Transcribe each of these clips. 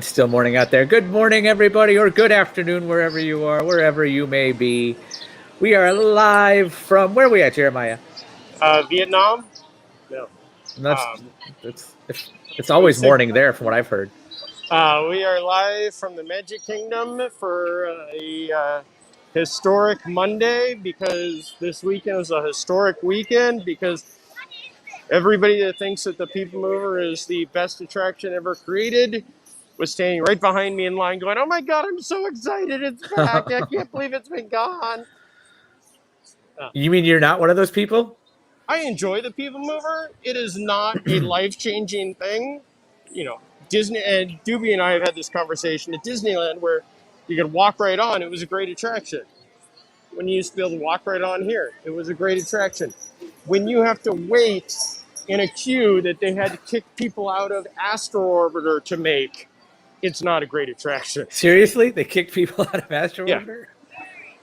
It's still morning out there. Good morning, everybody, or good afternoon, wherever you are, wherever you may be. We are live from where are we at, Jeremiah? Vietnam? No. And that's Um, it's always morning there, from what I've heard. we are live from the Magic Kingdom for a historic Monday because this weekend was a historic weekend because everybody that thinks that the Peoplemover is the best attraction ever created was standing right behind me in line going, "Oh my God, I'm so excited. It's back. I can't believe it's been gone." You mean you're not one of those people? I enjoy the Peoplemover. It is not a life-changing thing. You know, Disney and Doobie and I have had this conversation at Disneyland where you could walk right on. It was a great attraction. When you used to be able to walk right on here, it was a great attraction. When you have to wait in a queue that they had to kick people out of Astro Orbiter to make, it's not a great attraction. Seriously? They kicked people out of Astro Yeah. Orbiter?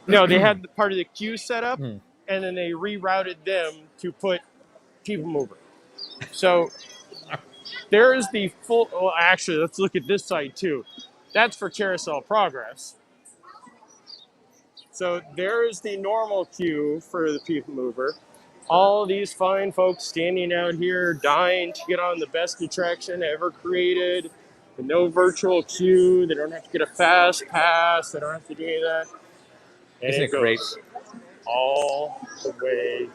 No, they had the part of the queue set up, Hmm. and then they rerouted them to put Peoplemover. So there is the full. Well, actually, let's look at this side too. That's for Carousel Progress. So there is the normal queue for the Peoplemover. All these fine folks standing out here dying to get on the best attraction ever created. With no virtual queue. They don't have to get a fast pass. They don't have to do any of that. And Isn't it goes great? all the way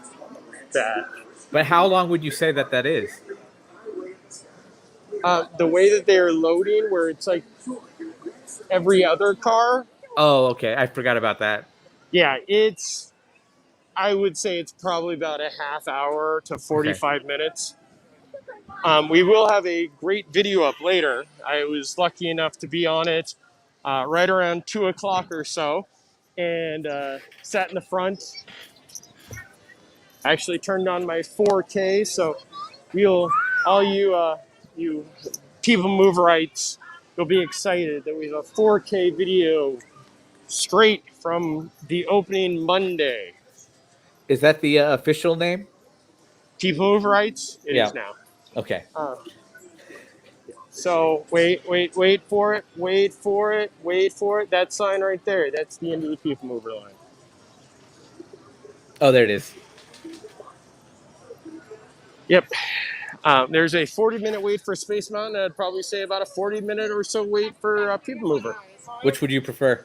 back. But how long would you say that is? The way that they're loading, where it's like every other car. Oh, okay. I forgot about that. Yeah, I would say it's probably about a half hour to 45 minutes. We will have a great video up later. I was lucky enough to be on it right around 2 o'clock or so and sat in the front. I actually turned on my 4K, so all you Peoplemoverites, you'll be excited that we have a 4K video straight from the opening Monday. Is that the official name? Peoplemoverites, it is now. Okay. So wait for it. That sign right there, that's the end of the Peoplemover line. Oh, there it is. Yep. There's a 40-minute wait for Space Mountain. I'd probably say about a 40-minute or so wait for Peoplemover. Which would you prefer?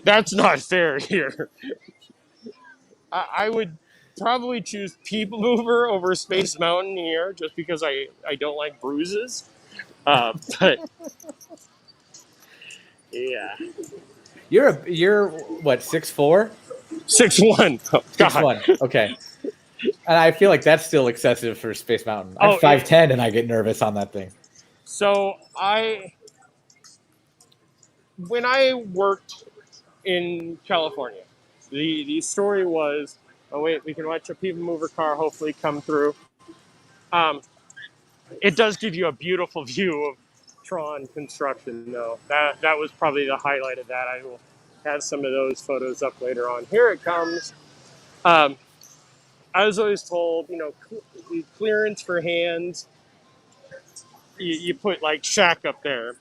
That's not fair here. I would probably choose Peoplemover over Space Mountain here, just because I don't like bruises. But yeah, You're what, 6'4"? 6'1". Oh, God. 6'1". Okay. And I feel like that's still excessive for Space Mountain. I'm 5'10", and I get nervous on that thing. So when I worked in California, the story was, oh wait, we can watch a Peoplemover car hopefully come through. It does give you a beautiful view of Tron construction, though. That was probably the highlight of that. I will have some of those photos up later on. Here it comes. I was always told, clearance for hands, you put like Shaq up there.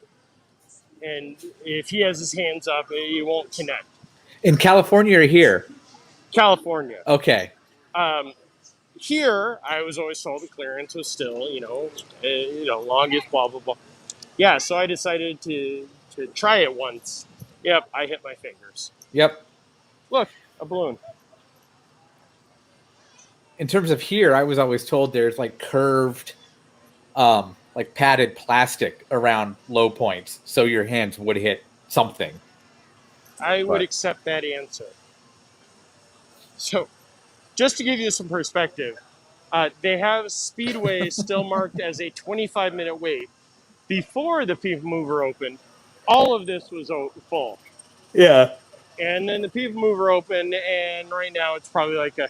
And if he has his hands up, he won't connect. In California or here? California. Okay. Here, I was always told the clearance was still, longest, blah, blah, blah. Yeah, so I decided to try it once. Yep, I hit my fingers. Yep. Look, a balloon. In terms of here, I was always told there's like curved, like padded plastic around low points, so your hands would hit something. I would accept that answer. So, just to give you some perspective, they have Speedway still marked as a 25-minute wait. Before the Peoplemover opened, all of this was full. Yeah. And then the Peoplemover opened, and right now it's probably like a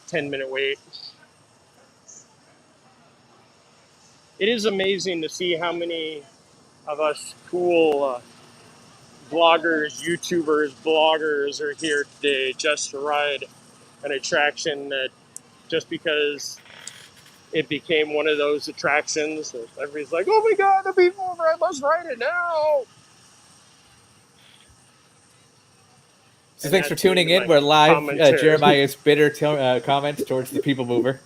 10-minute wait. It is amazing to see how many of us cool vloggers, YouTubers, bloggers are here today just to ride an attraction that just because it became one of those attractions. Everybody's like, "Oh my god, the Peoplemover! I must ride it now!" So And thanks for that's the end tuning of in. my We're live. commentary. Jeremiah's bitter comments towards the Peoplemover.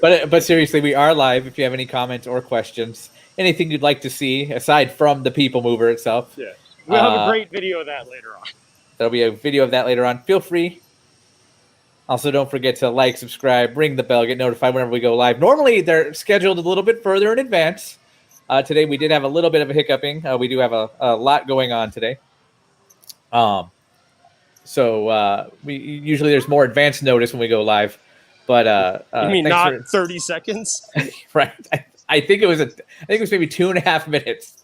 But seriously, we are live. If you have any comments or questions, anything you'd like to see aside from the Peoplemover itself, Yeah, we'll have a great video of that later on. There'll be a video of that later on. Feel free. Also, don't forget to like, subscribe, ring the bell, get notified whenever we go live. Normally, they're scheduled a little bit further in advance. Today, we did have a little bit of a hiccuping. We do have a lot going on today. So we usually there's more advanced notice when we go live. But You mean thanks not for 30 seconds? right. I think it was maybe 2.5 minutes.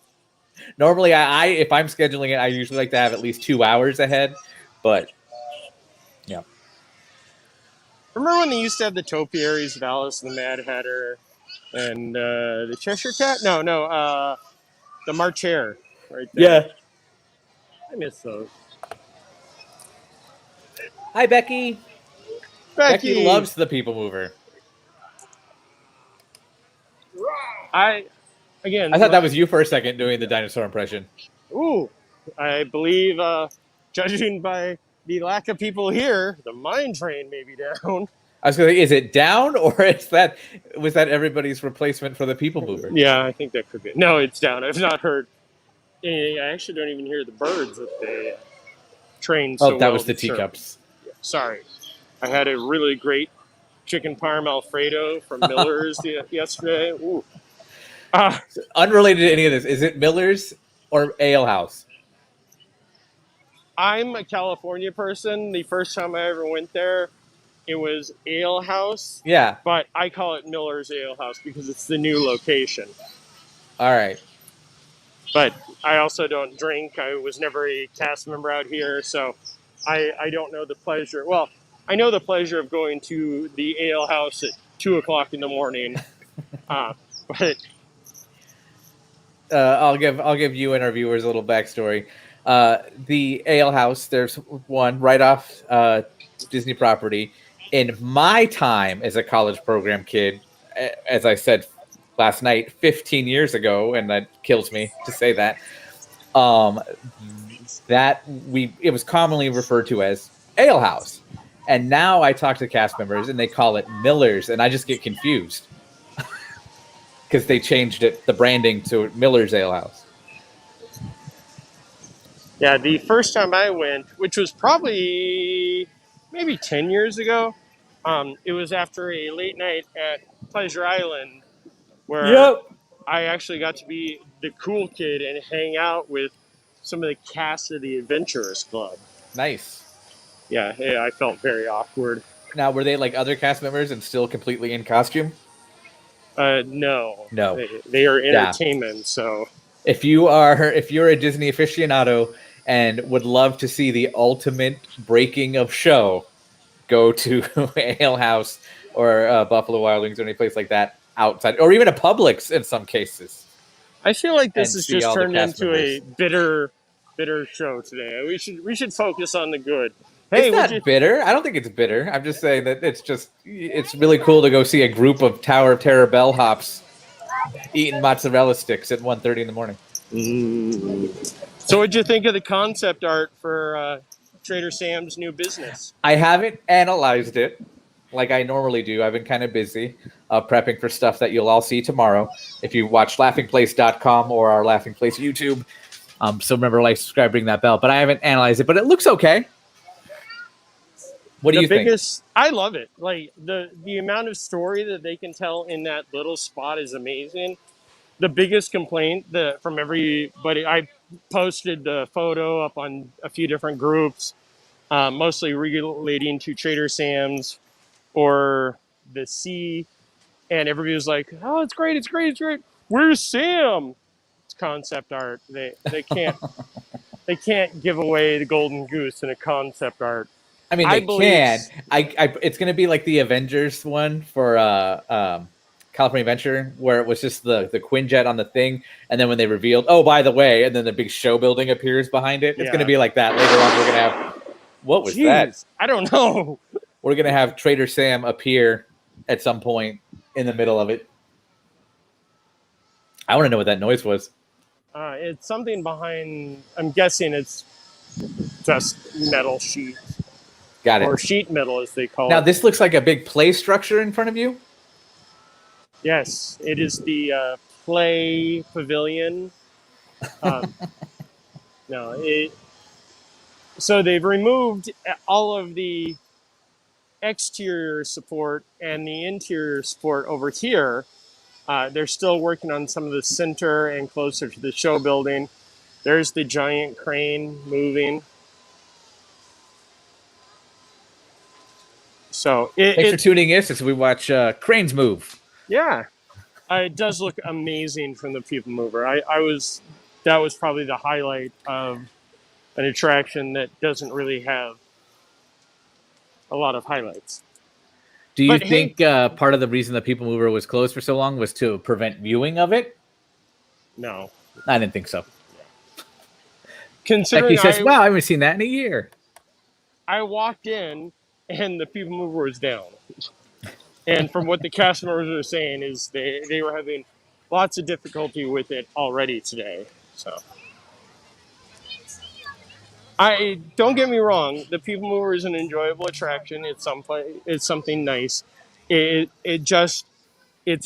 Normally, I if I'm scheduling it, I usually like to have at least 2 hours ahead. But yeah. Remember when they used to have the topiaries of Alice and the Mad Hatter and the Cheshire Cat? No, the March Hare right there. Yeah. I miss those. Hi, Becky. Becky loves the Peoplemover. I thought that was you for a second doing the dinosaur impression. Ooh, I believe, judging by the lack of people here, the mine train may be down. I was going to say, is it down or was that everybody's replacement for the Peoplemover? Yeah, I think that could be. No, it's down. I've not heard anything. I actually don't even hear the birds that they trained so well. Oh, that was the teacups. Sorry. I had a really great chicken parm Alfredo from Miller's yesterday. Ooh. Unrelated to any of this, is it Miller's or Ale House? I'm a California person. The first time I ever went there, it was Ale House. Yeah. But I call it Miller's Ale House because it's the new location. All right. But I also don't drink. I was never a cast member out here, so I don't know the pleasure. Well, I know the pleasure of going to the Ale House at 2 o'clock in the morning. But I'll give you and our viewers a little backstory. The Ale House, there's one right off Disney property. In my time as a college program kid, as I said last night, 15 years ago, and that kills me to say that, it was commonly referred to as Ale House. And now I talk to cast members and they call it Miller's, and I just get confused. Because they changed the branding to Miller's Ale House. Yeah, the first time I went, which was probably maybe 10 years ago, it was after a late night at Pleasure Island where I actually got to be the cool kid and hang out with some of the cast of the Adventurers Club. Nice. Yeah, I felt very awkward. Now, were they like other cast members and still completely in costume? No. No. They are entertainment, so... If you're a Disney aficionado and would love to see the ultimate breaking of show, go to Ale House or Buffalo Wild Wings or any place like that outside, or even a Publix in some cases. I feel like this has just turned into a bitter show today. We should focus on the good. Hey, it's not bitter. I don't think it's bitter. I'm just saying that it's really cool to go see a group of Tower of Terror bellhops eating mozzarella sticks at 1:30 in the morning. So what'd you think of the concept art for Trader Sam's new business? I haven't analyzed it like I normally do. I've been kind of busy prepping for stuff that you'll all see tomorrow if you watch laughingplace.com or our Laughing Place YouTube. So remember, like, subscribe, ring that bell. But I haven't analyzed it, but it looks okay. What do you think? I love it. Like the amount of story that they can tell in that little spot is amazing. The biggest complaint from everybody, I posted the photo up on a few different groups, mostly relating to Trader Sam's or the sea, and everybody was like, "Oh, it's great, it's great, it's great. Where's Sam?" It's concept art. They can't they can't give away the golden goose in a concept art. I mean, they can. It's going to be like the Avengers one for California Adventure, where it was just the Quinjet on the thing, and then when they revealed, oh, by the way, and then the big show building appears behind it. It's going to be like that. Later on, we're going to have... What was that? I don't know. We're going to have Trader Sam appear at some point in the middle of it. I want to know what that noise was. It's something behind. I'm guessing it's just metal sheet Got or it. sheet metal, as they call Now, it. this looks like a big play structure in front of you. Yes, it is the play pavilion. Um, no, so they've removed all of the exterior support and the interior support over here. They're still working on some of the center and closer to the show building. There's the giant crane moving. So Thanks for tuning in as we watch cranes move. yeah, it does look amazing from the Peoplemover. That was probably the highlight of an attraction that doesn't really have a lot of highlights. Do you But think part of the reason the Peoplemover was closed for so long was to prevent viewing of it? No, I didn't think so. considering Becky says, "Wow, I haven't seen that in a year." I walked in and the Peoplemover was down. And from what the cast members were saying is they were having lots of difficulty with it already today. So I don't get me wrong, the Peoplemover is an enjoyable attraction. It's something nice. It's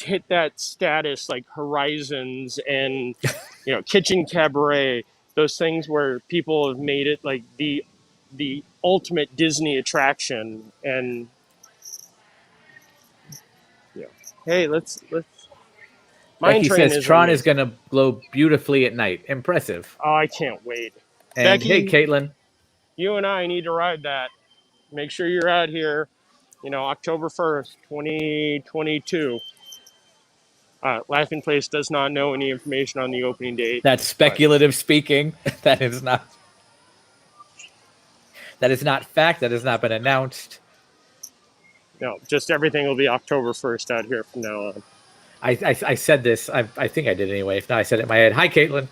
hit that status like Horizons and Kitchen Cabaret, those things where people have made it like the ultimate Disney attraction. And hey, let's Mine Becky Train says is Tron amazing. is going to glow beautifully at night. Impressive. Oh, I can't wait. And Becky, hey, Caitlin. You and I need to ride that. Make sure you're out here, October 1st, 2022. Laughing Place does not know any information on the opening date. That's speculative speaking. That is not fact. That has not been announced. No, just everything will be October 1st out here from now on. I said this. I think I did anyway. If not, I said it in my head. Hi, Caitlin.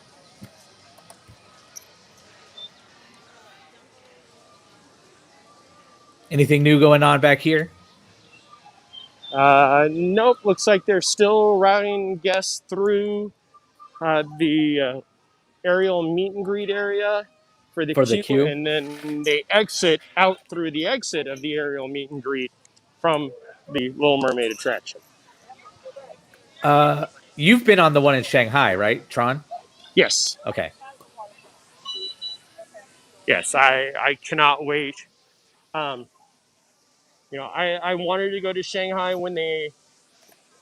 Anything new going on back here? Nope. Looks like they're still routing guests through the aerial meet and greet area for the queue, and then they exit out through the exit of the aerial meet and greet from the Little Mermaid attraction. You've been on the one in Shanghai, right, Tron? Yes. Okay. Yes, I cannot wait. I wanted to go to Shanghai when they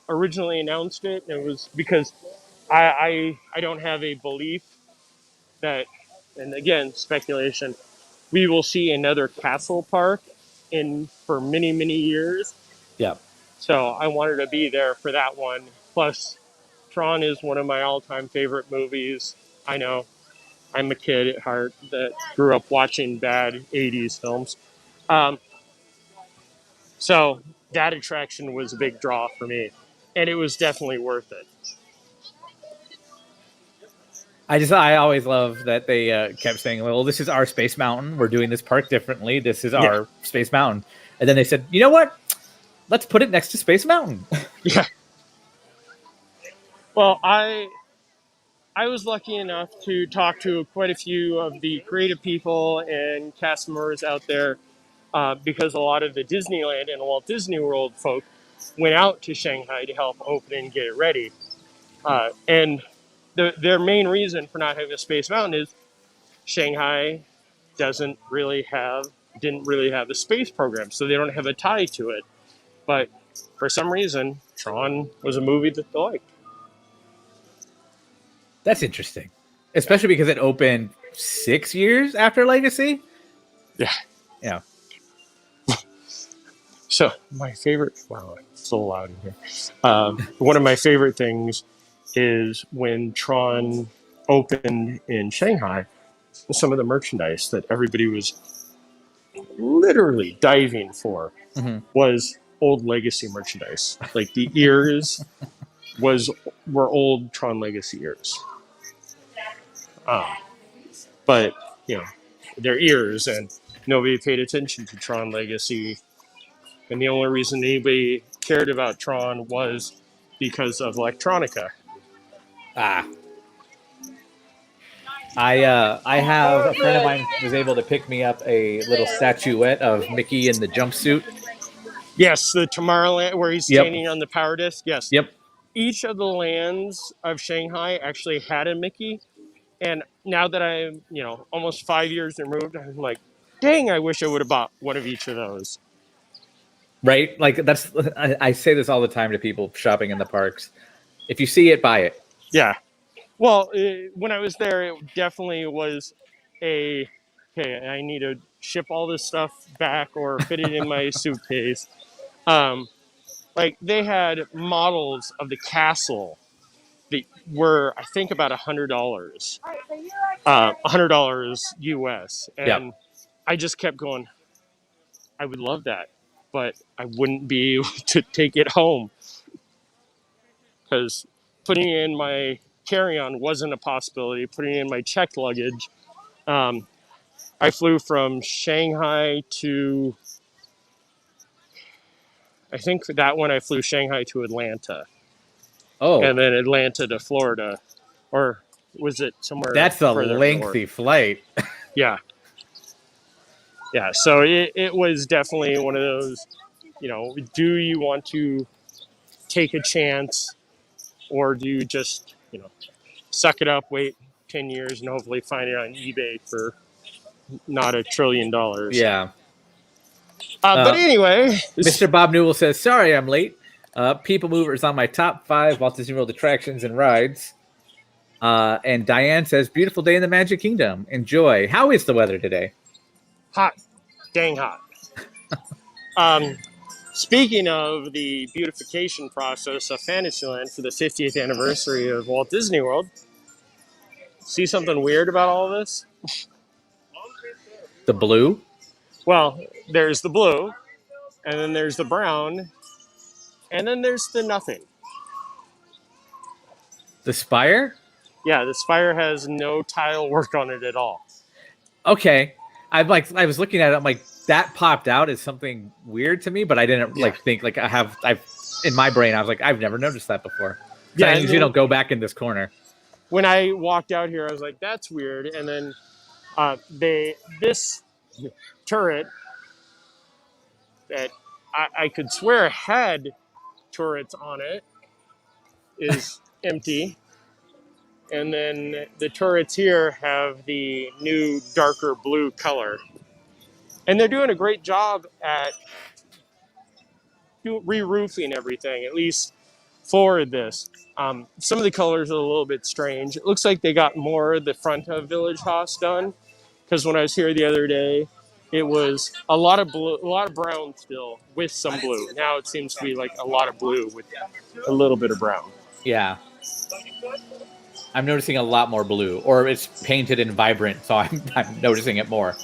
originally announced it. It was because I don't have a belief that, and again, speculation, we will see another castle park for many, many years. Yeah. So I wanted to be there for that one. Plus, Tron is one of my all-time favorite movies. I know I'm a kid at heart that grew up watching bad 80s films. So that attraction was a big draw for me. And it was definitely worth it. I always love that they kept saying, well, this is our Space Mountain. We're doing this park differently. This is our Space Mountain. And then they said, you know what? Let's put it next to Space Mountain. Yeah. Well, I was lucky enough to talk to quite a few of the creative people and cast members out there because a lot of the Disneyland and Walt Disney World folk went out to Shanghai to help open and get it ready. And their main reason for not having a Space Mountain is Shanghai didn't really have a space program, so they don't have a tie to it. But for some reason, Tron was a movie that they liked. That's interesting, especially because it opened 6 years after Legacy. Yeah. Yeah. So my favorite, wow, it's so loud in here. One of my favorite things is when Tron opened in Shanghai, some of the merchandise that everybody was literally diving for was old Legacy merchandise. Like the ears were old Tron Legacy ears. But, they're ears, and nobody paid attention to Tron Legacy. And the only reason anybody cared about Tron was because of electronica. Ah. I have a friend of mine was able to pick me up a little statuette of Mickey in the jumpsuit. Yes, the Tomorrowland where he's Yep. standing on the power disc. Yes. Yep. Each of the lands of Shanghai actually had a Mickey. And now that I'm, almost 5 years removed, I'm like, dang, I wish I would have bought one of each of those. Right? Like I say this all the time to people shopping in the parks. If you see it, buy it. Yeah. Well, when I was there, it definitely was okay, I need to ship all this stuff back or fit it in my suitcase. Um, like they had models of the castle that were, I think, about $100, $100 US. Yep. And I just kept going, I would love that, but I wouldn't be able to take it home because putting it in my carry-on wasn't a possibility. Putting it in my checked luggage. I flew from Shanghai to, I think for that one I flew Shanghai to Atlanta, Oh, and then Atlanta to Florida, or was it somewhere that's a further lengthy north? flight. Yeah, yeah. So it was definitely one of those. Do you want to take a chance, or do you just suck it up, wait 10 years, and hopefully find it on eBay for not $1 trillion? Yeah. But anyway, Mr. Bob Newell says, "Sorry, I'm late. Peoplemover is on my top 5 Walt Disney World attractions and rides." And Diane says, "Beautiful day in the Magic Kingdom. Enjoy." How is the weather today? hot, dang hot. Um, Speaking of the beautification process of Fantasyland for the 50th anniversary of Walt Disney World, see something weird about all of this? The blue? Well, there's the blue, and then there's the brown, and then there's the nothing. The spire? Yeah, the spire has no tile work on it at all. Okay. I was looking at it, I'm like, that popped out as something weird to me, but I didn't think I've in my brain, I was like, I've never noticed that before. Yeah, I usually don't go back in this corner. When I walked out here, I was like, that's weird. And then this turret that I could swear had turrets on it is empty. And then the turrets here have the new darker blue color. And they're doing a great job at re-roofing everything, at least for this. Some of the colors are a little bit strange. It looks like they got more of the front of Village House done, because when I was here the other day, it was a lot of blue, a lot of brown still with some blue. Now it seems to be like a lot of blue with a little bit of brown. Yeah. I'm noticing a lot more blue, or it's painted and vibrant, so I'm noticing it more.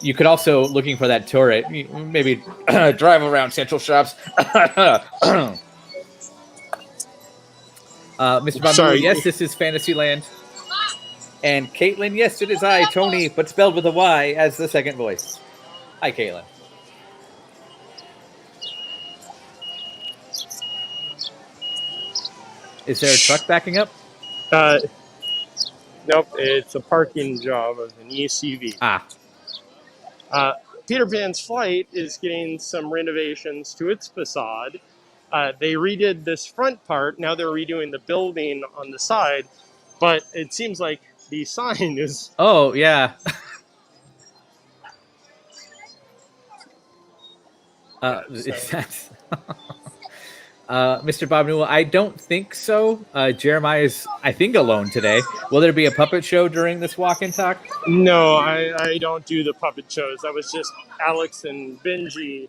You could also, looking for that turret, maybe drive around Central Shops. Mr. Bob, Sorry. Yes, this is Fantasyland. And Caitlin, yes, it is I, Tony, but spelled with a Y as the second voice. Hi, Caitlin. Is there a truck backing up? Nope, it's a parking job of an ECV. Peter Pan's Flight is getting some renovations to its facade. They redid this front part. Now they're redoing the building on the side, but it seems like the sign is... Oh, yeah. Mr. Bob Newell, I don't think so. Jeremiah is, I think, alone today. Will there be a puppet show during this walk and talk? No, I don't do the puppet shows. That was just Alex and Benji.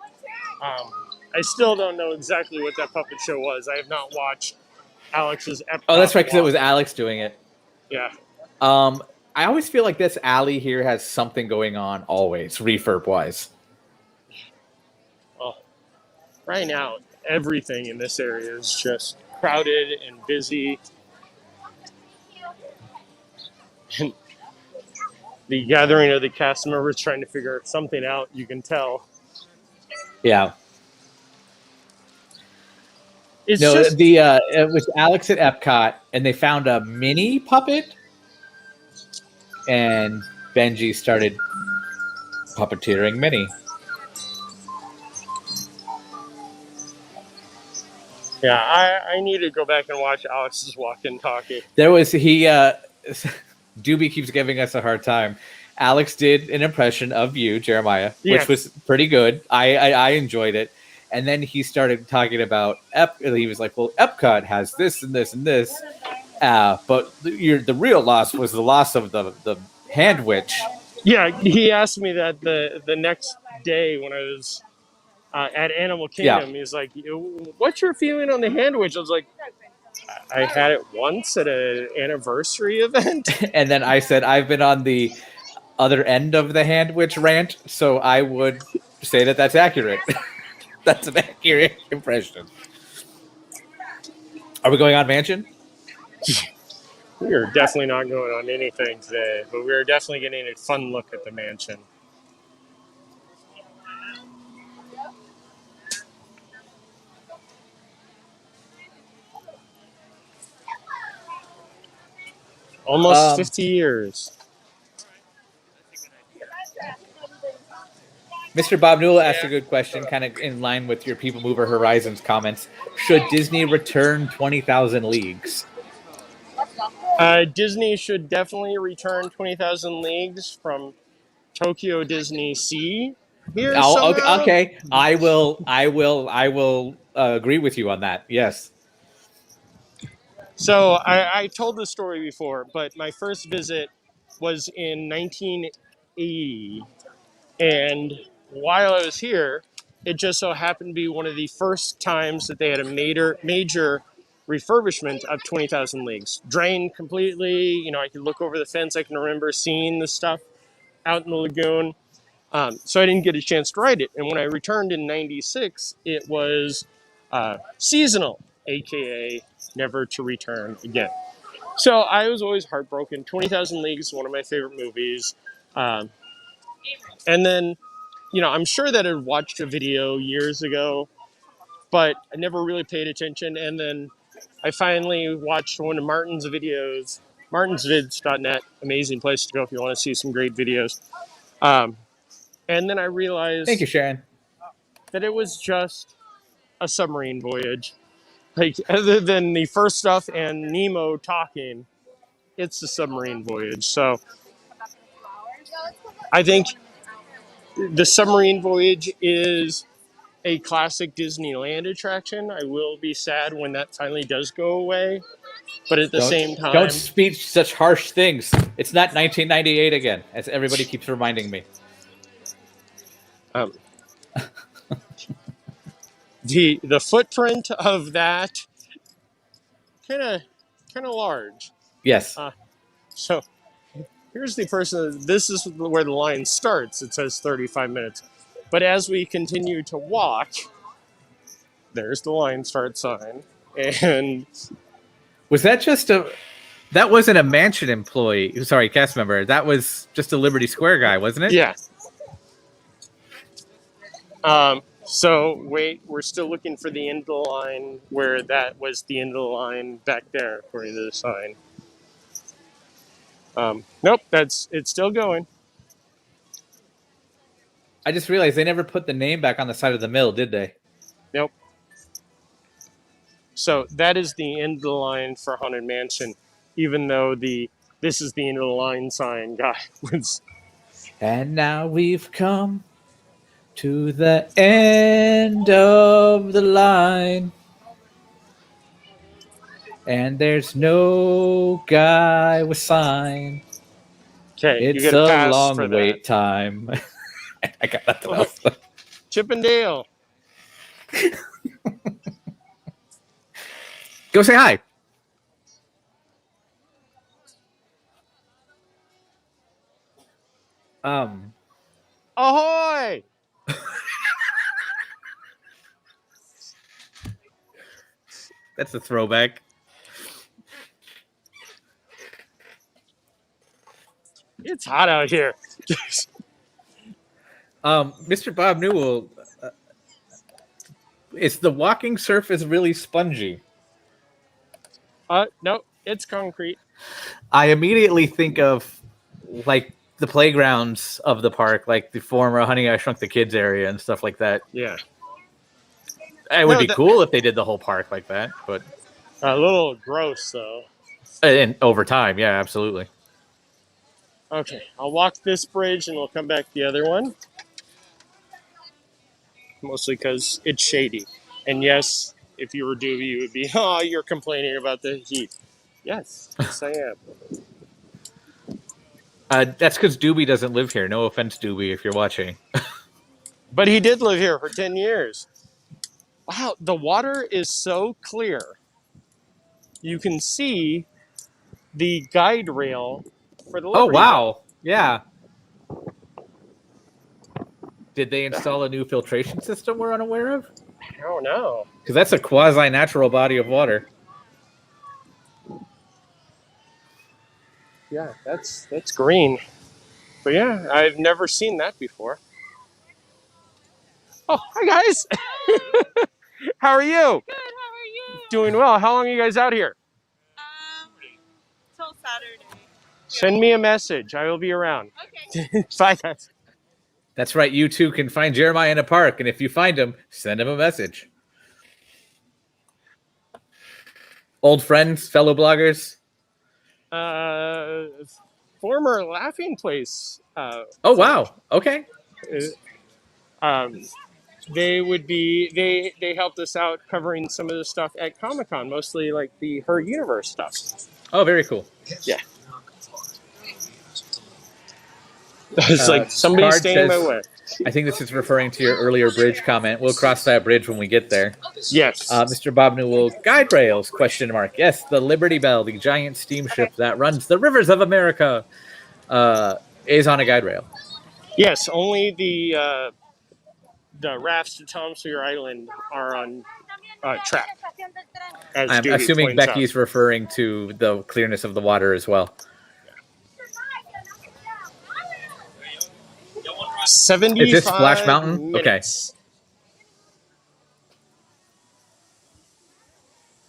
I still don't know exactly what that puppet show was. I have not watched Alex's Epcot. Oh, that's right, because it was Alex doing it. Yeah. I always feel like this alley here has something going on always, refurb-wise. Well, right now, everything in this area is just crowded and busy. And the gathering of the cast members trying to figure something out, you can tell. Yeah. It's No, just it was Alex at Epcot, and they found a mini puppet, and Benji started puppeteering Minnie. yeah. I need to go back and watch Alex's walk and talkie. There was Doobie keeps giving us a hard time. Alex did an impression of you, Jeremiah, which Yes. was pretty good. I enjoyed it. And then he started talking about he was like, well, Epcot has this and this and this. But the real loss was the loss of the hand witch. Yeah, he asked me that the next day when I was at Animal Yeah. Kingdom. He's like, "What's your feeling on the hand witch?" I was like, "I had it once at an anniversary event." And then I said, I've been on the other end of the hand witch rant, so I would say that that's accurate. That's an accurate impression. Are we going on Mansion? We are definitely not going on anything today, but we are definitely getting a fun look at the mansion. Almost 50 years. Mr. Bob Newell asked a good question, kind of in line with your Peoplemover Horizons comments. Should Disney return 20,000 Leagues? Disney should definitely return 20,000 Leagues from Tokyo Disney Sea. Here somehow. Okay. I will agree with you on that. Yes. So I told this story before, but my first visit was in 1980. And while I was here, it just so happened to be one of the first times that they had a major refurbishment of 20,000 Leagues. Drained completely. You know, I could look over the fence. I can remember seeing the stuff out in the lagoon. So I didn't get a chance to ride it. And when I returned in 96, it was seasonal, aka never to return again. So I was always heartbroken. 20,000 Leagues is one of my favorite movies. And then, you know, I'm sure that I'd watched a video years ago, but I never really paid attention. And then I finally watched one of Martin's videos, martinsvids.net, amazing place to go if you want to see some great videos. And then I realized Thank you, Sharon. that it was just a submarine voyage. Like, other than the first stuff and Nemo talking, it's a submarine voyage. So I think the submarine voyage is a classic Disneyland attraction. I will be sad when that finally does go away. But at the same time, don't speak such harsh things. It's not 1998 again, as everybody keeps reminding me. The footprint of that kind of large. Yes. So here's the person. This is where the line starts. It says 35 minutes. But as we continue to walk, there's the line start sign. And was that just that wasn't a Mansion employee? Sorry, cast member. That was just a Liberty Square guy, wasn't it? Yeah. So wait, we're still looking for the end of the line where that was the end of the line back there, according to the sign. Nope, it's still going. I just realized they never put the name back on the side of the mill, did they? Nope. So that is the end of the line for Haunted Mansion, even though this is the end of the line sign guy was. And now we've come to the end of the line. And there's no guy with sign. Okay, It's you get a pass long for wait that. time. I got nothing else. Chip and Dale. Go say hi. Ahoy! That's a throwback. It's hot out here. Mr. Bob Newell, Is the walking surface really spongy? No, it's concrete. I immediately think of like the playgrounds of the park, like the former Honey I Shrunk the Kids area and stuff like that. Yeah. It would No, be cool if they did the whole park like that, but a little gross though. and over time, yeah, absolutely. Okay, I'll walk this bridge and we'll come back the other one. Mostly because it's shady. And yes, if you were Doobie, you would be, oh, you're complaining about the heat. Yes, yes, I am. That's because Doobie doesn't live here. No offense, Doobie, if you're watching. But he did live here for 10 years. Wow, the water is so clear. You can see the guide rail for the Oh Liberty Bell. wow, yeah. Did they install a new filtration system we're unaware of? I don't know. Because that's a quasi-natural body of water. Yeah, that's green. But yeah, I've never seen that before. Oh, hi guys. How are you? Good, how are you? Doing well. How long are you guys out here? Till Saturday. Send me a message. I will be around. Okay. Bye guys. That's right. You too can find Jeremiah in a park, and if you find him, send him a message. Old friends, fellow bloggers. Former Laughing Place. Oh wow. Okay. They would be. They helped us out covering some of the stuff at Comic-Con, mostly like the Her Universe stuff. Oh, very cool. Yeah. It's like somebody Card staying in my says- way. I think this is referring to your earlier bridge comment. We'll cross that bridge when we get there. Yes. Mr. Bob Newell, guide rails, question mark. Yes, the Liberty Bell, the giant steamship that runs the rivers of America, is on a guide rail. Yes. Only the rafts to Tom Sawyer Island are on track. As I'm Doobie assuming points out. Becky's referring to the clearness of the water as well. 75 Is this Splash Mountain? minutes. Okay.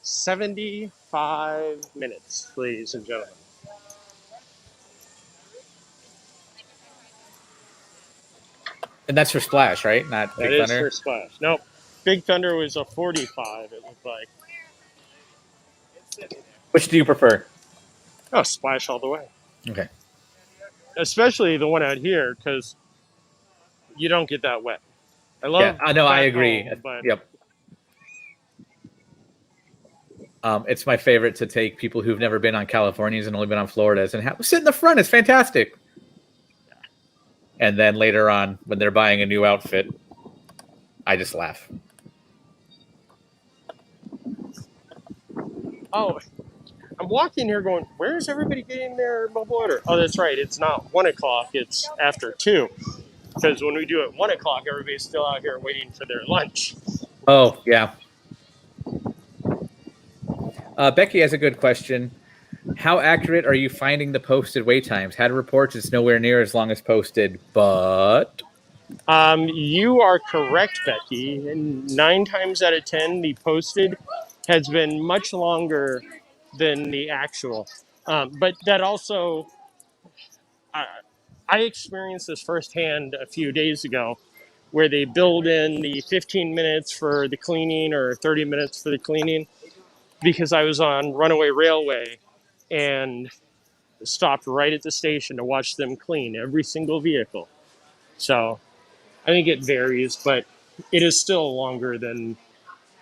75 minutes, ladies and gentlemen. And that's for Splash, right? Not That Big is Thunder? for Splash. Nope. Big Thunder was a 45, it looked like. Which do you prefer? Oh, Splash all the way. Okay. Especially the one out here, because you don't get that wet. I love Yeah, I know, I back agree. home, but Yep. It's my favorite to take people who've never been on Californias and only been on Floridas and sit in the front. It's fantastic. And then later on, when they're buying a new outfit, I just laugh. Oh, I'm walking here going, where's everybody getting their mobile order? Oh, that's right. It's not 1 o'clock. It's after 2. Because when we do it 1 o'clock, everybody's still out here waiting for their lunch. Oh, yeah. Becky has a good question. How accurate are you finding the posted wait times? Had reports it's nowhere near as long as posted, but... You are correct, Becky. And 9 times out of 10, the posted has been much longer than the actual. But that also, I experienced this firsthand a few days ago, where they build in the 15 minutes for the cleaning or 30 minutes for the cleaning, because I was on Runaway Railway and stopped right at the station to watch them clean every single vehicle. So I think it varies, but it is still longer than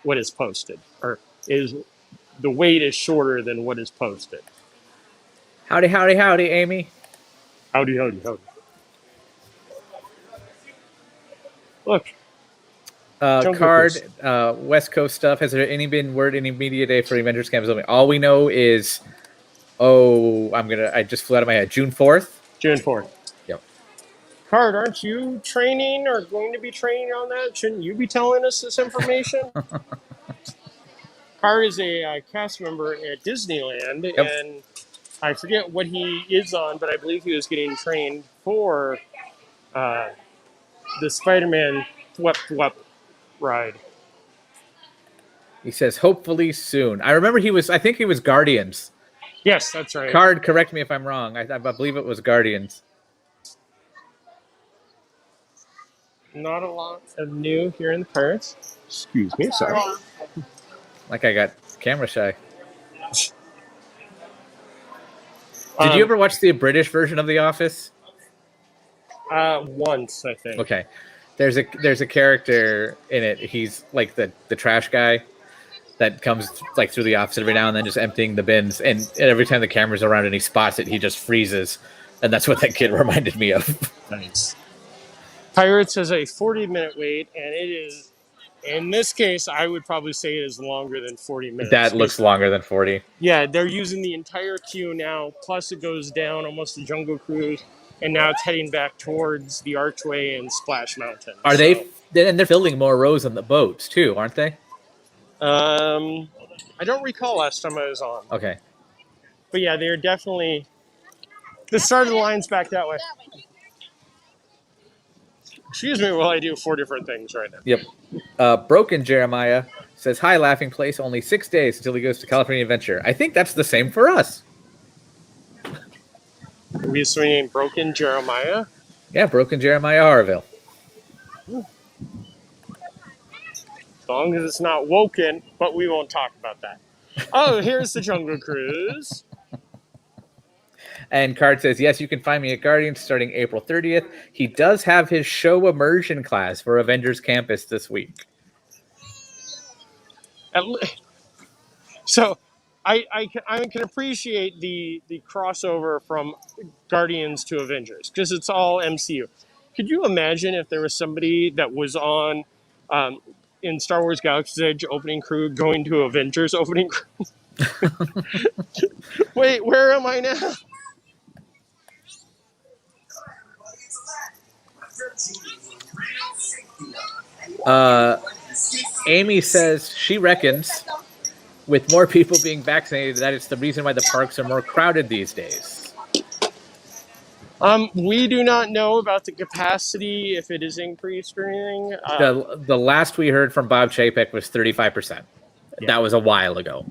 what is posted, or is the wait is shorter than what is posted. Howdy, howdy, howdy, Amy. Howdy, howdy, howdy. Look. Card, West Coast stuff. Has there been word any media day for Avengers Campus? All we know is, I just flew out of my head. June 4th? June 4th. Yep. Card, aren't you training or going to be training on that? Shouldn't you be telling us this information? Card is a cast member at Disneyland, Yep. and I forget what he is on, but I believe he was getting trained for the Spider-Man Thwep Thwep ride. He says, hopefully soon. I think he was Guardians. Yes, that's right. Card, correct me if I'm wrong. I believe it was Guardians. Not a lot of new here in the Pirates. Excuse me, sorry. Like I got camera shy. Did you ever watch the British version of The Office? Once, I think. Okay. There's a character in it. He's like the trash guy that comes like through the office every now and then, just emptying the bins. And every time the camera's around and he spots it, he just freezes. And that's what that kid reminded me of. Nice. Pirates has a 40-minute wait, and it is, in this case, I would probably say it is longer than 40 minutes. That looks longer than 40. Yeah, they're using the entire queue now, plus it goes down almost to Jungle Cruise, and now it's heading back towards the Archway and Splash Mountain. Are they? And they're building more rows on the boats too, aren't they? I don't recall last time I was on. Okay. But yeah, they're definitely... The start of the line's back that way. Excuse me while I do 4 different things right now. Yep. Broken Jeremiah says, hi, Laughing Place. Only 6 days until he goes to California Adventure. I think that's the same for us. We used to name Broken Jeremiah. Yeah, Broken Jeremiah Harville. As long as it's not woken, but we won't talk about that. Oh, here's the Jungle Cruise. And Card says, yes, you can find me at Guardians starting April 30th. He does have his show immersion class for Avengers Campus this week. So I can appreciate the crossover from Guardians to Avengers because it's all MCU. Could you imagine if there was somebody that was on in Star Wars Galaxy's Edge opening crew going to Avengers opening crew? Wait, where am I now? Amy says she reckons with more people being vaccinated that it's the reason why the parks are more crowded these days. We do not know about the capacity, if it is increased or anything. The last we heard from Bob Chapek was 35%. Yeah. That was a while ago.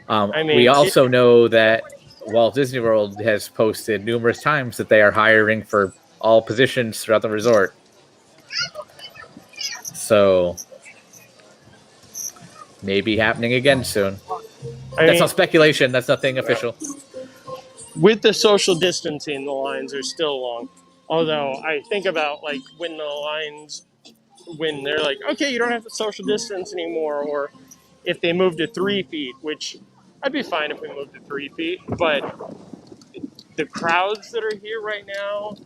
We also know that Walt Disney World has posted numerous times that they are hiring for all positions throughout the resort. So maybe happening again soon. That's all speculation. That's nothing official. With the social distancing, the lines are still long. Although I think about like when they're like, okay, you don't have to social distance anymore, or if they move to 3 feet, which I'd be fine if we moved to 3 feet, but the crowds that are here right now,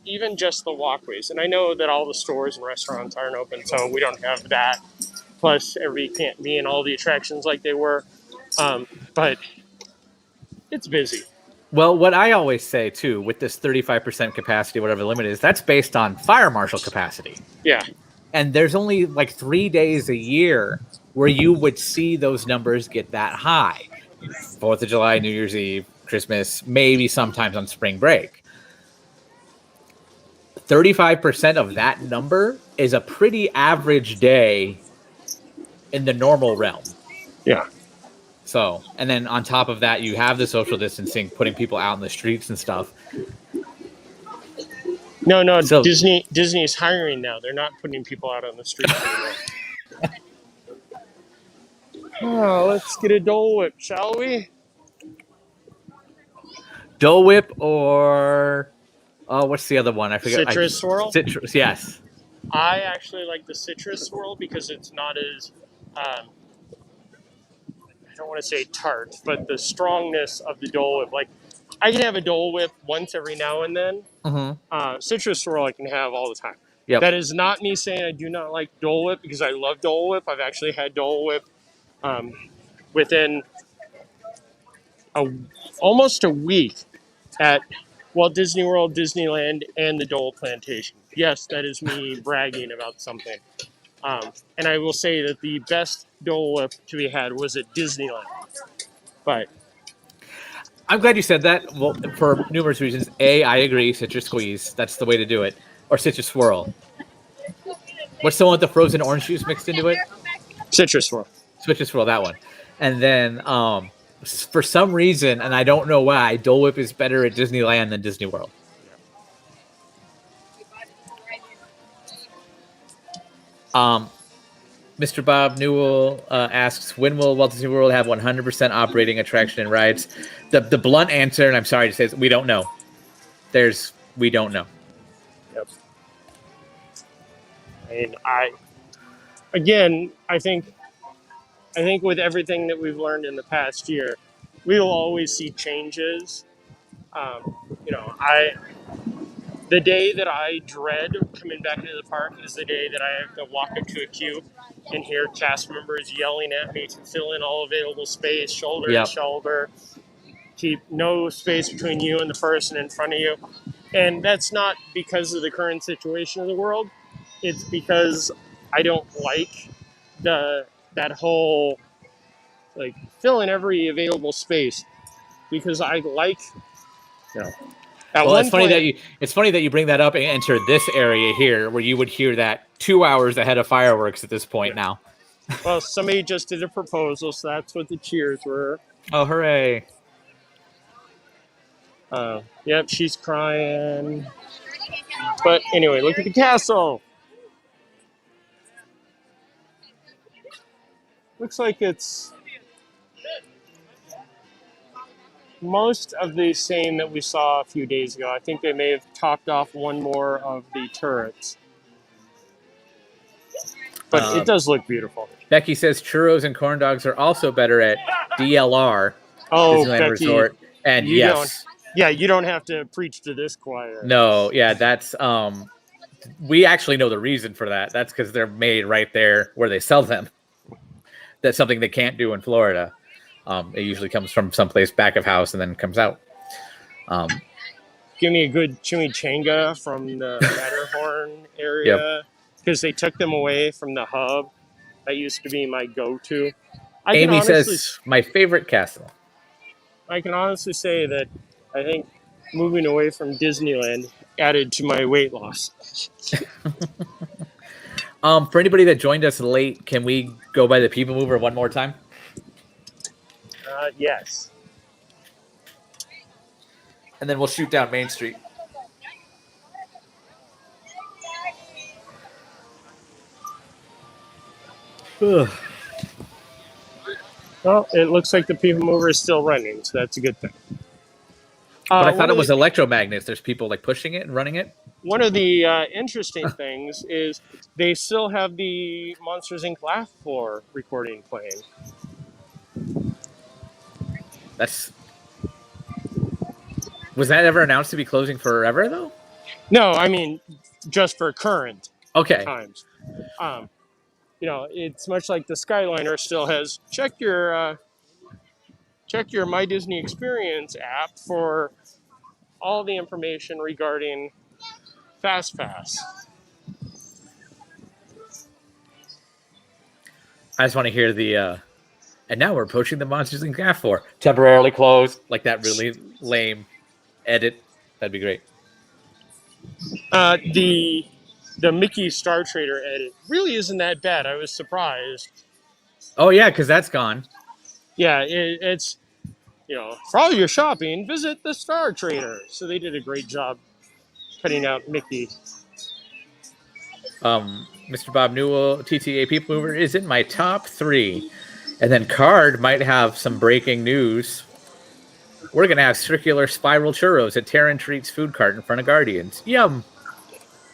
even just the walkways, and I know that all the stores and restaurants aren't open, so we don't have that. Plus, everybody can't be in all the attractions like they were, but it's busy. Well, what I always say, too, with this 35% capacity, whatever the limit is, that's based on fire marshal capacity. Yeah. And there's only like 3 days a year where you would see those numbers get that high. 4th of July, New Year's Eve, Christmas, maybe sometimes on spring break. 35% of that number is a pretty average day in the normal realm. Yeah. So, and then on top of that, you have the social distancing, putting people out in the streets and stuff. No, So, Disney's hiring now. They're not putting people out on the streets anymore. Oh, let's get a Dole Whip, shall we? Dole Whip or what's the other one? I forget. Citrus Swirl? Citrus, yes. I actually like the Citrus Swirl because it's not as, I don't want to say tart, but the strongness of the Dole Whip. Like, I can have a Dole Whip once every now and then. Mm-hmm. Citrus Swirl I can have all the time. Yep. That is not me saying I do not like Dole Whip because I love Dole Whip. I've actually had Dole Whip within almost a week at Walt Disney World, Disneyland, and the Dole Plantation. Yes, that is me bragging about something. And I will say that the best Dole Whip to be had was at Disneyland. But I'm glad you said that. Well, for numerous reasons. A, I agree. Citrus squeeze. That's the way to do it. Or citrus swirl. What's the one with the frozen orange juice mixed into it? Citrus Swirl. Citrus Swirl, that one. And then for some reason, and I don't know why, Dole Whip is better at Disneyland than Disney World. Mr. Bob Newell asks, when will Walt Disney World have 100% operating attraction and rides? The blunt answer, and I'm sorry to say this, we don't know. We don't know. Yep. And I think with everything that we've learned in the past year, we will always see changes. The day that I dread coming back into the park is the day that I have to walk up to a queue and hear cast members yelling at me to fill in all available space, shoulder to shoulder, keep no space between you and the person in front of you. And that's not because of the current situation of the world. It's because I don't like that whole like fill in every available space, because I like, Well, it's funny that you bring that up and enter this area here, where you would hear that 2 hours ahead of fireworks at this point now. Well, somebody just did a proposal, so that's what the cheers were. Oh, hooray! Yep, she's crying. But anyway, look at the castle. Looks like it's most of the same that we saw a few days ago. I think they may have topped off one more of the turrets. But it does look beautiful. Becky says churros and corn dogs are also better at DLR, Disneyland Becky, Resort. And yes. You don't have to preach to this choir. No, yeah, that's we actually know the reason for that. That's because they're made right there where they sell them. That's something they can't do in Florida. It usually comes from someplace back of house and then comes out. Give me a good chimichanga from the Matterhorn area, because they took them away from the hub. That used to be my go-to. Amy says, my favorite castle. I can honestly say that I think moving away from Disneyland added to my weight loss. For anybody that joined us late, can we go by the Peoplemover one more time? Yes. And then we'll shoot down Main Street. Well, it looks like the Peoplemover is still running, so that's a good thing. But I thought it was electromagnets. There's people like pushing it and running it. One of the interesting things is they still have the Monsters Inc. Laugh Floor recording playing. Was that ever announced to be closing forever though? No, I mean just for current times. It's much like the Skyliner still has check your My Disney Experience app for all the information regarding Fast Pass. I just want to hear the and now we're approaching the Monsters Inc. Laugh Floor. Temporarily closed, like that really lame edit. That'd be great. The Mickey Star Trader edit really isn't that bad. I was surprised. Oh yeah, because that's gone. Yeah, it's for all your shopping, visit the Star Trader. So they did a great job cutting out Mickey. Mr. Bob Newell, TTA Peoplemover is in my top 3. And then Card might have some breaking news. We're going to have circular spiral churros at Terran Treats food cart in front of Guardians. Yum.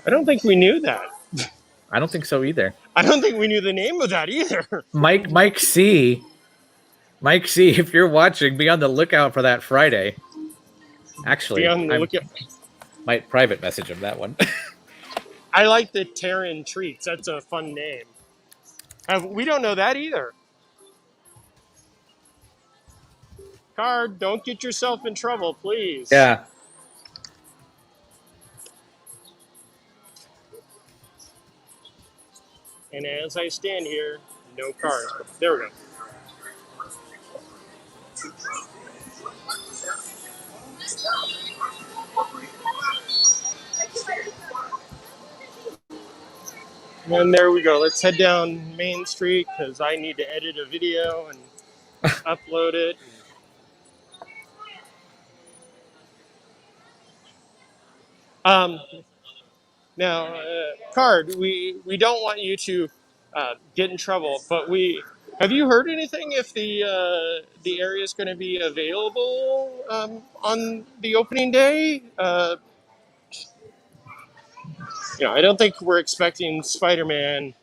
I don't think we knew that. I don't think so either. I don't think we knew the name of that either. Mike C, if you're watching, be on the lookout for that Friday. Actually, might private message him that one. I like the Terran Treats. That's a fun name. We don't know that either. Card, don't get yourself in trouble, please. Yeah. And as I stand here, no cars. There we go. And there we go. Let's head down Main Street because I need to edit a video and upload it. Um, Now, Card, we don't want you to get in trouble, but we have you heard anything if the area is going to be available on the opening day? I don't think we're expecting Spider-Man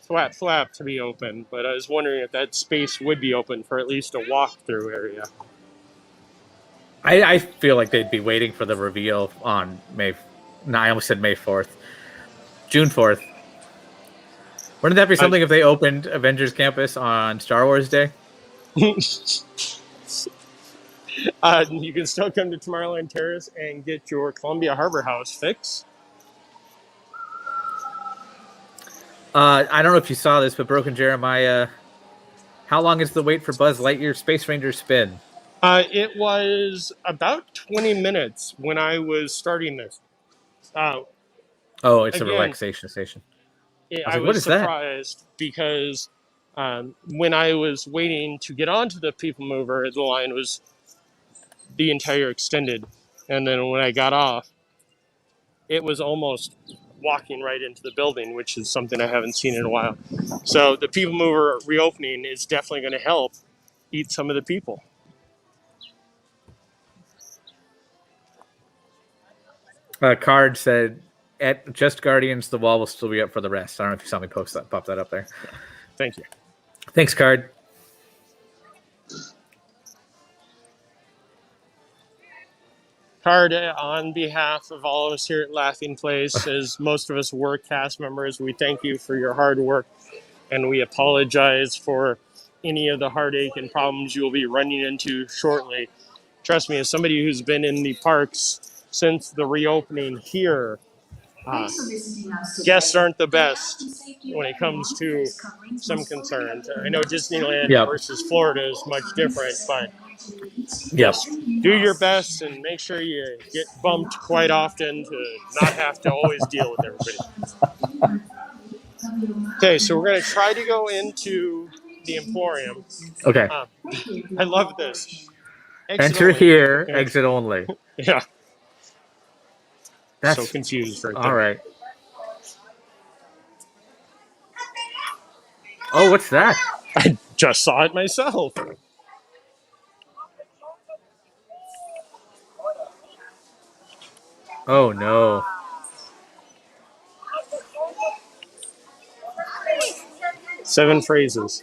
Flap Flap to be open, but I was wondering if that space would be open for at least a walkthrough area. I feel like they'd be waiting for the reveal on May. No, I almost said May 4th. June 4th. Wouldn't that be something if they opened Avengers Campus on Star Wars Day? You can still come to Tomorrowland Terrace and get your Columbia Harbor House fix. I don't know if you saw this, but Broken Jeremiah, how long is the wait for Buzz Lightyear Space Ranger spin? It was about 20 minutes when I was starting this. It's again, a relaxation station. I was surprised because when I was waiting to get onto the Peoplemover, the line was the entire extended. And then when I got off, it was almost walking right into the building, which is something I haven't seen in a while. So the Peoplemover reopening is definitely going to help eat some of the people. Card said, at Just Guardians, the wall will still be up for the rest. I don't know if you saw me pop that up there. Thank you. Thanks, Card. Card, on behalf of all of us here at Laughing Place, as most of us were cast members, we thank you for your hard work, and we apologize for any of the heartache and problems you will be running into shortly. Trust me, as somebody who's been in the parks since the reopening here, guests aren't the best when it comes to some concerns. I know Disneyland versus Florida is much different, but do your best and make sure you get bumped quite often to not have to always deal with everybody. Okay, so we're going to try to go into the Emporium. Okay. I love this. Enter here, exit only. Yeah. That's so confused right there. All right. Oh, what's that? I just saw it myself. Oh, no. Seven phrases.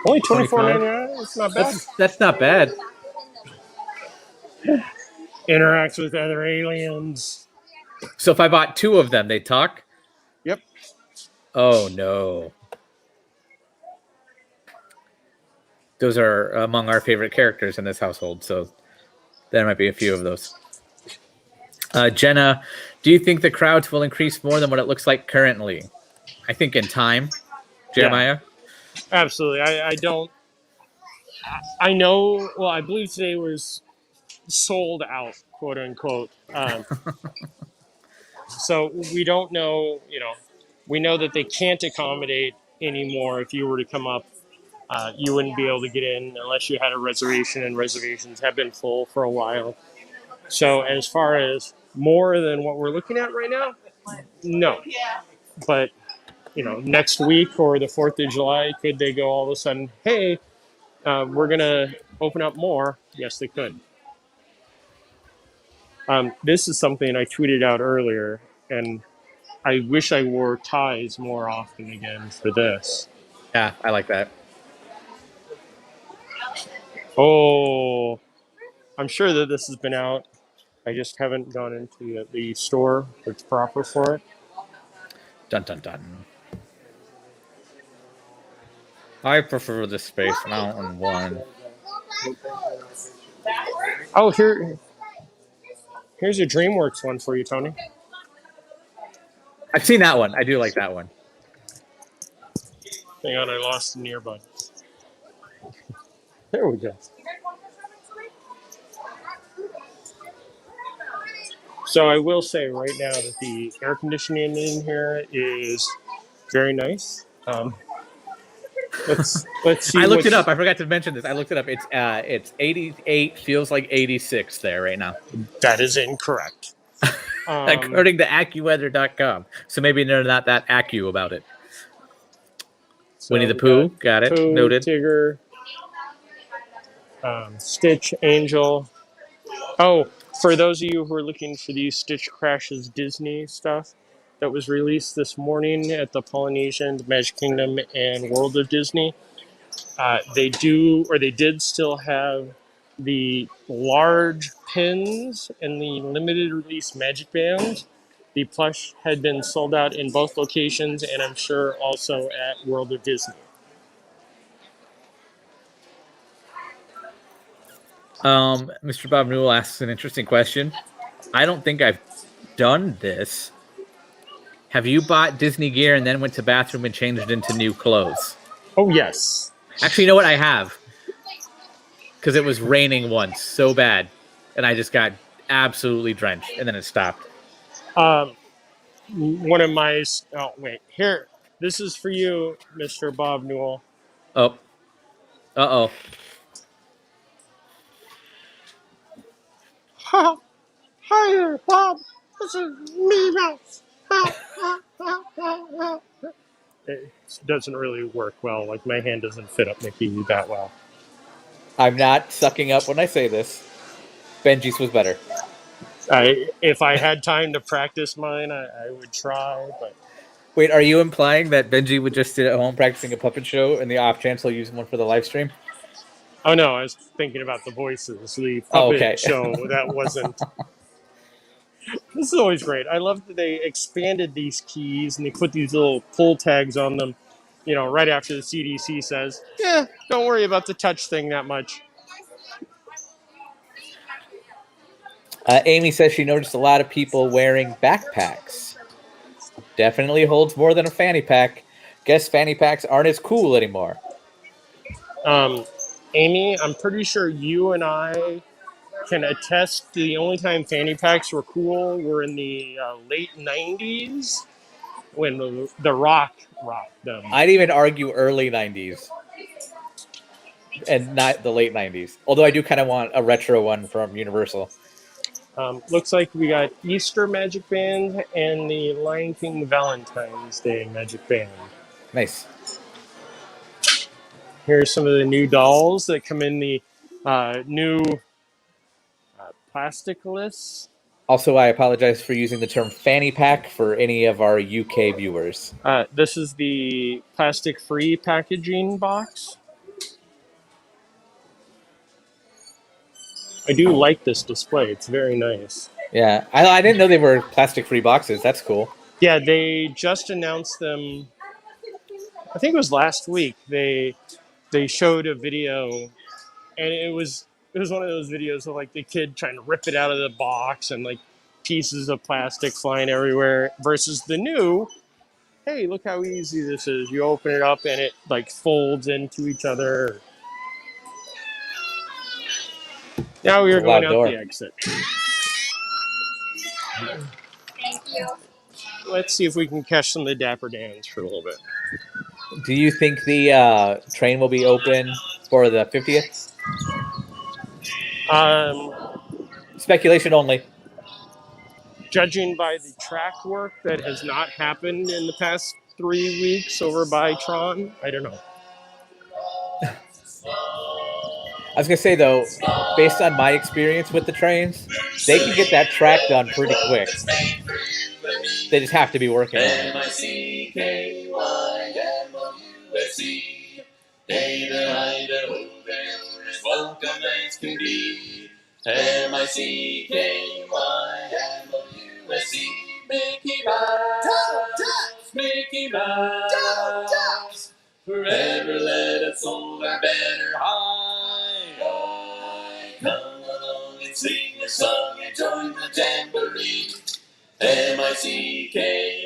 Only $24.99. It's not bad. That's not bad. Interacts with other aliens. So if I bought two of them, they talk? Yep. Oh, no. Those are among our favorite characters in this household, so there might be a few of those. Jenna, do you think the crowds will increase more than what it looks like currently? I think in time. Jeremiah? Yeah, absolutely. I don't... I know... Well, I believe today was sold out, quote unquote. So we don't know, we know that they can't accommodate anymore. If you were to come up, you wouldn't be able to get in unless you had a reservation, and reservations have been full for a while. So as far as more than what we're looking at right now, no. But, next week or the 4th of July, could they go all of a sudden, hey, we're going to open up more? Yes, they could. This is something I tweeted out earlier, and I wish I wore ties more often again for this. Yeah, I like that. Oh, I'm sure that this has been out. I just haven't gone into the store that's proper for it. Dun, dun, dun. I prefer the Space Mountain one. Oh, here's a DreamWorks one for you, Tony. I've seen that one. I do like that one. Hang on, I lost an earbud. There we go. So I will say right now that the air conditioning in here is very nice. Let's see I looked what it up. I forgot to mention this. I looked it up. It's 88, feels like 86 there right now, that is incorrect. according to AccuWeather.com. So maybe they're not that accu about it. Winnie So the we got Pooh, got it, Pooh, noted. Tigger, Stitch, Angel. Oh, for those of you who are looking for the Stitch Crashes Disney stuff that was released this morning at the Polynesian, the Magic Kingdom, and World of Disney, they did still have the large pins and the limited release Magic Bands. The plush had been sold out in both locations, and I'm sure also at World of Disney. Mr. Bob Newell asks an interesting question. I don't think I've done this. Have you bought Disney gear and then went to bathroom and changed into new clothes? Oh yes. Actually, you know what? I have. Because it was raining once so bad. And I just got absolutely drenched. And then it stopped. Um, one of my oh wait here. This is for you, Mr. Bob Newell. Oh. Uh-oh. Ha! Hi there, Bob. This is me, Mouse. It doesn't really work well. Like my hand doesn't fit up Mickey that well. I'm not sucking up when I say this. Benji's was better. If I had time to practice mine, I would try. But Wait, are you implying that Benji would just sit at home practicing a puppet show and the off chance he'll use one for the live stream? oh no, I was thinking about the voices, the Oh, puppet okay. show that wasn't. This is always great. I love that they expanded these keys and they put these little pull tags on them. You know, right after the CDC says, "Yeah, don't worry about the touch thing that much." Amy says she noticed a lot of people wearing backpacks. Definitely holds more than a fanny pack. Guess fanny packs aren't as cool anymore. Um, Amy, I'm pretty sure you and I can attest the only time fanny packs were cool were in the late 90s when the Rock rocked them. I'd even argue early 90s and not the late 90s. Although I do kind of want a retro one from Universal. Looks like we got Easter Magic Band and the Lion King Valentine's Day Magic Band. Nice. Here's some of the new dolls that come in the new plasticless. Also, I apologize for using the term fanny pack for any of our UK viewers. This is the plastic-free packaging box. I do like this display. It's very nice. Yeah, I didn't know they were plastic-free boxes. That's cool. Yeah, they just announced them. I think it was last week. They showed a video, and it was one of those videos of like the kid trying to rip it out of the box and like pieces of plastic flying everywhere. Versus the new, hey, look how easy this is. You open it up and it like folds into each other. Now we It's are a going loud out door. the exit. Thank you. Let's see if we can catch some of the Dapper Dans for a little bit. Do you think the train will be open for the 50th? Speculation only. Judging by the track work that has not happened in the past 3 weeks over by Tron, I don't know. I was gonna say though, based on my experience with the trains, they can get that track done pretty quick. They just have to be working on it. MICKYMOUSE. David Idaho, there is welcome as can be. MICKYMOUSE. Mickey Mouse, Mickey Mouse. Forever let us hold our banner high. Come along and sing a song and join the jamboree. MICKYMOUSE.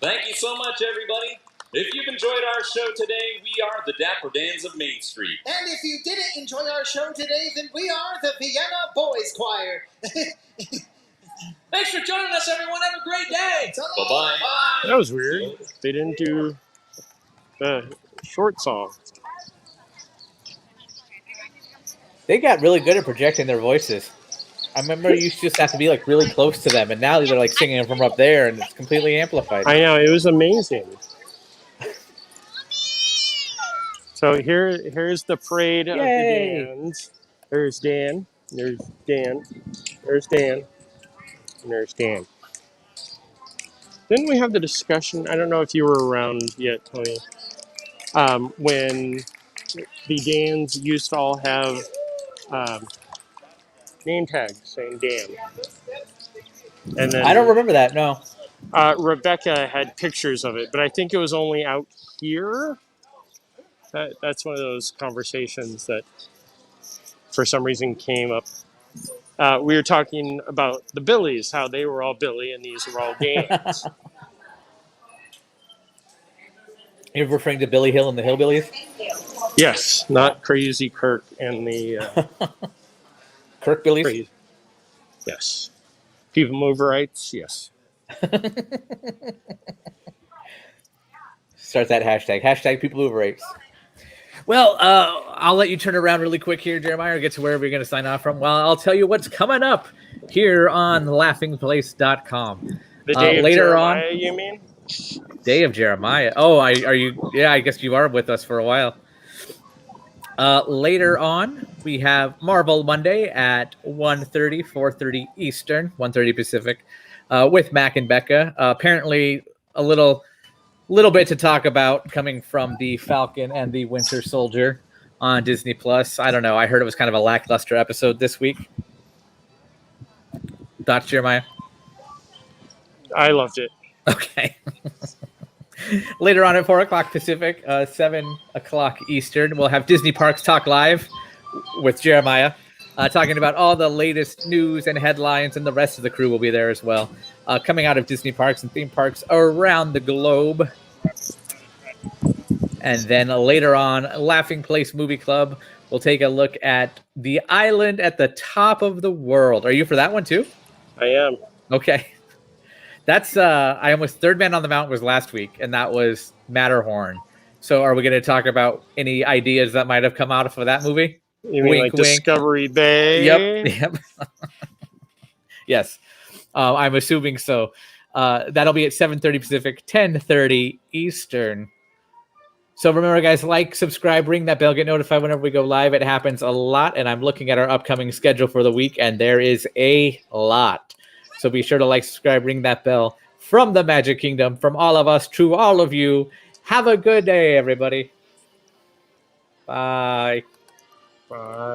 Thank you so much, everybody. If you've enjoyed our show today, we are the Dapper Dans of Main Street. And if you didn't enjoy our show today, then we are the Vienna Boys Choir. Thanks for joining us, everyone. Have a great day. Bye-bye. That was weird. They didn't do the short song. They got really good at projecting their voices. I remember you used to just have to be like really close to them, and now they're like singing from up there, and it's completely amplified. I know, it was amazing. So here's the parade of the Dans. There's Dan. There's Dan. There's Dan. And there's Dan. Didn't we have the discussion? I don't know if you were around yet, Tony. When the Dans used to all have name tags saying Dan. And then I don't remember that. No. Rebecca had pictures of it, but I think it was only out here. That's one of those conversations that for some reason came up. We were talking about the Billies, how they were all Billy and these were all Dans. You're referring to Billy Hill and the Hillbillies? Yes, not Crazy Kirk and the Kirk Billies? crazy. Yes. Peoplemoverites, yes. Start that hashtag. Hashtag Peoplemover. Well, I'll let you turn around really quick here, Jeremiah, or get to wherever you're going to sign off from. Well, I'll tell you what's coming up here on laughingplace.com. The day of later Jeremiah, on, you mean? Day of Jeremiah. Oh, are you? Yeah, I guess you are with us for a while. Later on, we have Marvel Monday at 1:30, 4:30 Eastern, 1:30 Pacific, with Mac and Becca. Apparently, a little bit to talk about coming from the Falcon and the Winter Soldier on Disney Plus. I don't know. I heard it was kind of a lackluster episode this week. Thoughts, Jeremiah? I loved it. Okay. Later on at 4 o'clock Pacific, 7 o'clock Eastern, we'll have Disney Parks Talk Live with Jeremiah, talking about all the latest news and headlines, and the rest of the crew will be there as well, coming out of Disney parks and theme parks around the globe. And then later on, Laughing Place Movie Club, we'll take a look at The Island at the Top of the World. Are you for that one too? I am. Okay. That's I almost Third Man on the Mountain was last week, and that was Matterhorn. So are we going to talk about any ideas that might have come out of that movie? You mean like Discovery Bay? Yep. Yes. I'm assuming so. That'll be at 7:30 Pacific, 10:30 Eastern. So remember, guys, like, subscribe, ring that bell, get notified whenever we go live. It happens a lot, and I'm looking at our upcoming schedule for the week, and there is a lot. So be sure to like, subscribe, ring that bell. From the Magic Kingdom, from all of us to all of you, have a good day, everybody. Bye. Bye.